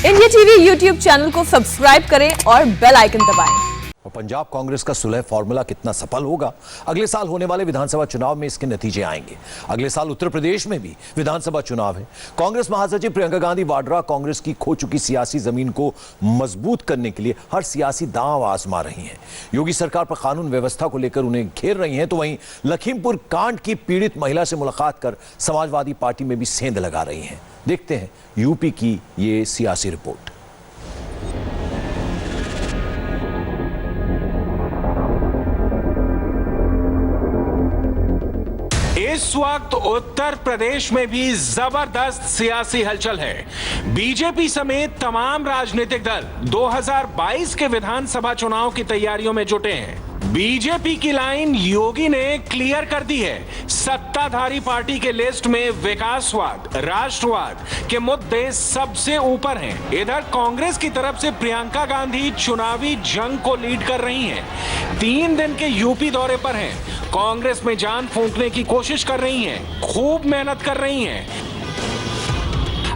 India TV YouTube channel को subscribe करें और बेल आइकन दबाएं। और पंजाब कांग्रेस का सुलह फॉर्मूला कितना सफल होगा, अगले साल होने वाले विधानसभा चुनाव में इसके नतीजे आएंगे। अगले साल उत्तर प्रदेश में भी विधानसभा चुनाव है। कांग्रेस महासचिव प्रियंका गांधी वाड्रा कांग्रेस की खो चुकी सियासी जमीन को मजबूत करने के लिए हर सियासी दांव आजमा रही हैं। योगी सरकार पर कानून व्यवस्था को लेकर उन्हें घेर रही हैं, तो वहीं लखीमपुर कांड की पीड़ित महिला से मुलाकात कर समाजवादी पार्टी में भी सेंध लगा रही हैं। देखते हैं यूपी की ये सियासी रिपोर्ट। इस वक्त उत्तर प्रदेश में भी जबरदस्त सियासी हलचल है। बीजेपी समेत तमाम राजनीतिक दल 2022 के विधानसभा चुनाव की तैयारियों में जुटे हैं। बीजेपी की लाइन योगी ने क्लियर कर दी है। सत्ताधारी पार्टी के लिस्ट में विकासवाद, राष्ट्रवाद के मुद्दे सबसे ऊपर हैं। इधर कांग्रेस की तरफ से प्रियंका गांधी चुनावी जंग को लीड कर रही हैं। 3 दिन के यूपी दौरे पर हैं। कांग्रेस में जान फूंकने की कोशिश कर रही हैं, खूब मेहनत कर रही हैं।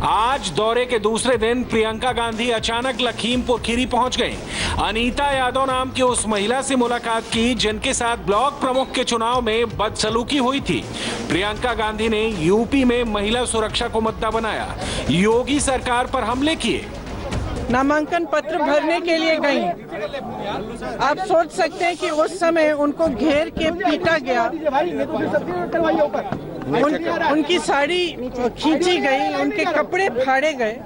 आज दौरे के दूसरे दिन प्रियंका गांधी अचानक लखीमपुर खीरी पहुंच गई। अनीता यादव नाम की उस महिला से मुलाकात की जिनके साथ ब्लॉक प्रमुख के चुनाव में बदसलूकी हुई थी। प्रियंका गांधी ने यूपी में महिला सुरक्षा को मुद्दा बनाया, योगी सरकार पर हमले किए। नामांकन पत्र भरने के लिए गई। आप सोच सकते हैं कि उस समय उनको घेर के पीटा गया, उनकी साड़ी खींची गई, उनके कपड़े फाड़े गए।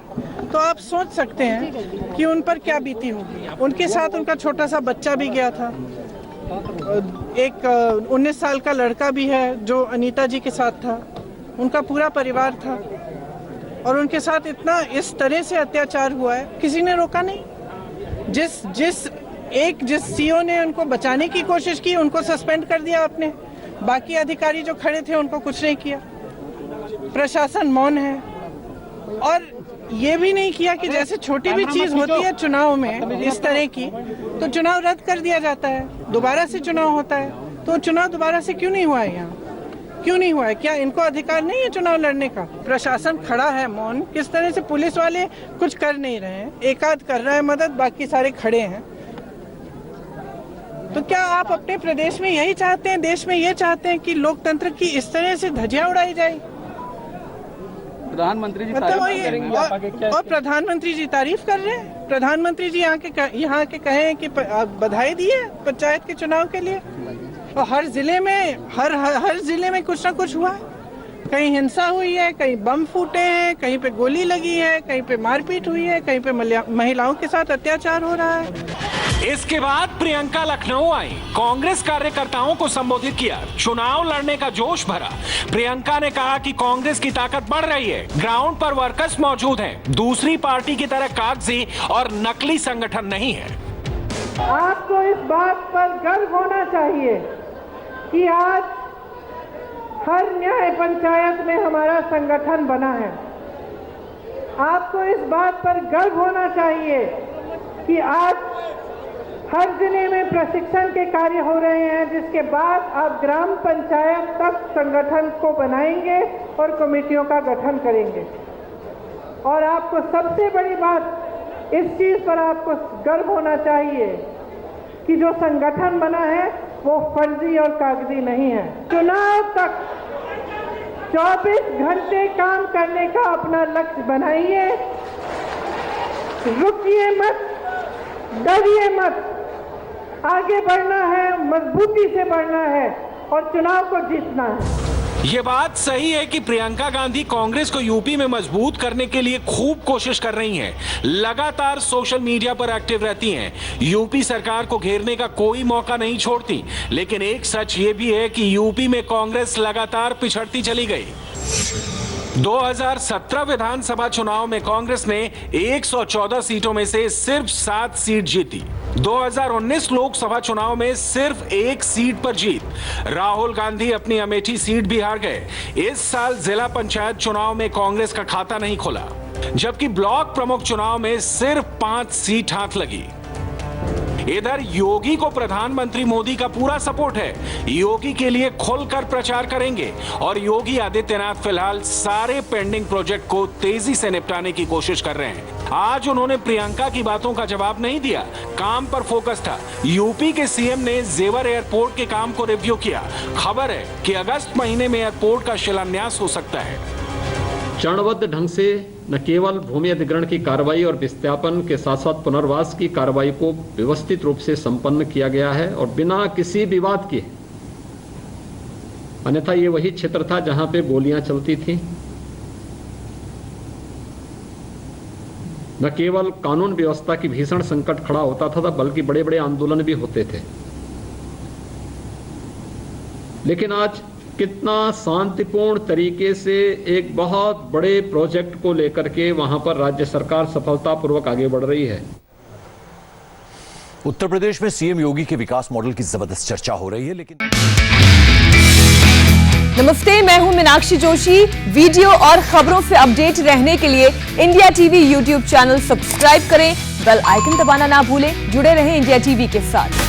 तो आप सोच सकते हैं कि उन पर क्या बीती होगी। उनके साथ उनका छोटा सा बच्चा भी गया था। एक 19 साल का लड़का भी है जो अनीता जी के साथ था। उनका पूरा परिवार था और उनके साथ इतना इस तरह से अत्याचार हुआ है, किसी ने रोका नहीं। जिस सीओ ने उनको बचाने की कोशिश की उनको सस्पेंड कर दिया आपने। बाकी अधिकारी जो खड़े थे उनको कुछ नहीं किया। प्रशासन मौन है। और ये भी नहीं किया कि जैसे छोटी भी चीज होती है चुनाव में इस तरह की, तो चुनाव रद्द कर दिया जाता है, दोबारा से चुनाव होता है। तो चुनाव दोबारा से क्यों नहीं हुआ है? यहाँ क्यों नहीं हुआ है? क्या इनको अधिकार नहीं है चुनाव लड़ने का? प्रशासन खड़ा है मौन। किस तरह से पुलिस वाले कुछ कर नहीं रहे हैं, एक आध कर रहा है मदद, बाकी सारे खड़े हैं। तो क्या आप अपने प्रदेश में यही चाहते हैं, देश में ये चाहते हैं कि लोकतंत्र की इस तरह से धज्जियां उड़ाई जाए? प्रधानमंत्री जी और प्रधानमंत्री जी तारीफ कर रहे हैं। प्रधानमंत्री जी यहाँ के कहे हैं कि बधाई दी है पंचायत के चुनाव के लिए। और हर जिले में कुछ ना कुछ हुआ है। कहीं हिंसा हुई है, कहीं बम फूटे हैं, कहीं पे गोली लगी है, कहीं पे मारपीट हुई है, कहीं पे महिलाओं के साथ अत्याचार हो रहा है। इसके बाद प्रियंका लखनऊ आई, कांग्रेस कार्यकर्ताओं को संबोधित किया, चुनाव लड़ने का जोश भरा। प्रियंका ने कहा कि कांग्रेस की ताकत बढ़ रही है, ग्राउंड पर वर्कर्स मौजूद हैं, दूसरी पार्टी की तरह कागजी और नकली संगठन नहीं है। आपको इस बात पर गर्व होना चाहिए कि आज हर न्याय पंचायत में हमारा संगठन बना है। आपको इस बात पर गर्व होना चाहिए कि आज हर जिले में प्रशिक्षण के कार्य हो रहे हैं, जिसके बाद आप ग्राम पंचायत तक संगठन को बनाएंगे और कमेटियों का गठन करेंगे। और आपको सबसे बड़ी बात इस चीज पर आपको गर्व होना चाहिए कि जो संगठन बना है वो फर्जी और कागजी नहीं है। चुनाव तक 24 घंटे काम करने का अपना लक्ष्य बनाइए। रुकिए मत, डरिए मत, आगे बढ़ना है, मजबूती से बढ़ना है और चुनाव को जीतना है। ये बात सही है कि प्रियंका गांधी कांग्रेस को यूपी में मजबूत करने के लिए खूब कोशिश कर रही हैं, लगातार सोशल मीडिया पर एक्टिव रहती हैं, यूपी सरकार को घेरने का कोई मौका नहीं छोड़ती। लेकिन एक सच ये भी है कि यूपी में कांग्रेस लगातार पिछड़ती चली गई। 2017 विधानसभा चुनाव में कांग्रेस ने 114 सीटों में से सिर्फ 7 सीट जीती। 2019 लोकसभा चुनाव में सिर्फ 1 सीट पर जीत। राहुल गांधी अपनी अमेठी सीट भी हार गए। इस साल जिला पंचायत चुनाव में कांग्रेस का खाता नहीं खुला, जबकि ब्लॉक प्रमुख चुनाव में सिर्फ 5 सीट हाथ लगी। इधर योगी को प्रधानमंत्री मोदी का पूरा सपोर्ट है। योगी के लिए खुलकर प्रचार करेंगे और योगी आदित्यनाथ फिलहाल सारे पेंडिंग प्रोजेक्ट को तेजी से निपटाने की कोशिश कर रहे हैं। आज उन्होंने प्रियंका की बातों का जवाब नहीं दिया, काम पर फोकस था। यूपी के सीएम ने जेवर एयरपोर्ट के काम को रिव्यू किया। खबर है कि अगस्त महीने में एयरपोर्ट का शिलान्यास हो सकता है। चरणबद्ध ढंग से न केवल भूमि अधिग्रहण की कार्रवाई और विस्थापन के साथ साथ पुनर्वास की कार्रवाई को व्यवस्थित रूप से संपन्न किया गया है और बिना किसी विवाद के। अन्यथा ये वही क्षेत्र था जहां पे गोलियां चलती थी। न केवल कानून व्यवस्था की भीषण संकट खड़ा होता था बल्कि बड़े बड़े आंदोलन भी होते थे। लेकिन आज कितना शांतिपूर्ण तरीके से एक बहुत बड़े प्रोजेक्ट को लेकर के वहां पर राज्य सरकार सफलतापूर्वक आगे बढ़ रही है। उत्तर प्रदेश में सीएम योगी के विकास मॉडल की जबरदस्त चर्चा हो रही है, लेकिन नमस्ते, मैं हूं मीनाक्षी जोशी। वीडियो और खबरों से अपडेट रहने के लिए India TV YouTube channel subscribe करें, बेल आइकन दबाना ना भूलें। जुड़े रहें इंडिया टीवी के साथ।